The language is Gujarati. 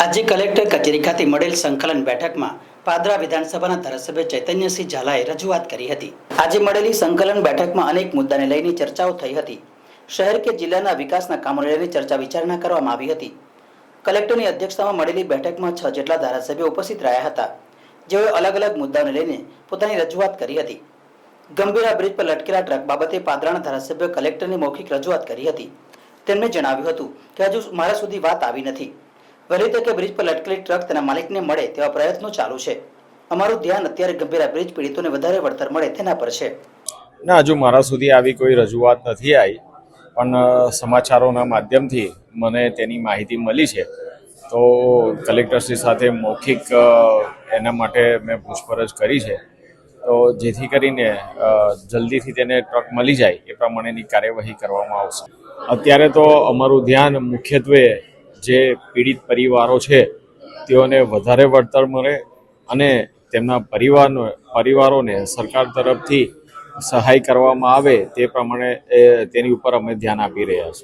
આજે કલેક્ટર કચેરી ખાતે મળેલ સંકલન બેઠકમાં પાદરા વિધાનસભાના ધારાસભ્ય ચૈતન્યસિંહ ઝાલાએ રજૂઆત કરી હતી। આજે મળેલી સંકલન બેઠકમાં અનેક મુદ્દાને લઈને ચર્ચાઓ થઈ હતી। શહેર કે જિલ્લાના વિકાસના કામોને લઈને ચર્ચા વિચારણા કરવામાં આવી હતી। કલેક્ટરની અધ્યક્ષતામાં મળેલી બેઠકમાં 6 જેટલા ધારાસભ્યો ઉપસ્થિત રહ્યા હતા, જેઓએ અલગ અલગ મુદ્દાઓને લઈને પોતાની રજૂઆત કરી હતી। ગંભીરા બ્રિજ પર લટકેલા ટ્રક બાબતે પાદરાના ધારાસભ્ય કલેક્ટરની મૌખિક રજૂઆત કરી હતી। તેમણે જણાવ્યું હતું કે હજુ મારા સુધી વાત આવી નથી। વહેલી તકે બ્રિજ પર લટકેલી ટ્રક તેના માલિકને મળે તેવા પ્રયત્નો ચાલુ છે। અમારું ધ્યાન અત્યારે ગંભીરા બ્રિજ પીડિતોને વધારે વળતર મળે તેના પર છે। ના, હજુ મારા સુધી આવી કોઈ રજૂઆત નથી આવી, પણ સમાચારોના માધ્યમથી મને તેની માહિતી મળી છે। તો કલેક્ટરશ્રી સાથે મૌખિક એના માટે મેં પૂછપરછ કરી છે, તો જેથી કરીને જલ્દીથી તેને ટ્રક મળી જાય એ પ્રમાણેની કાર્યવાહી કરવામાં આવશે। અત્યારે તો અમારું ધ્યાન મુખ્યત્વે જે પીડિત પરિવારો છે તેઓને વધારે વળતર મળે અને તેમના પરિવારોને સરકાર તરફથી સહાય કરવામાં આવે તે પ્રમાણે તેની ઉપર અમે ધ્યાન આપી રહ્યા છીએ।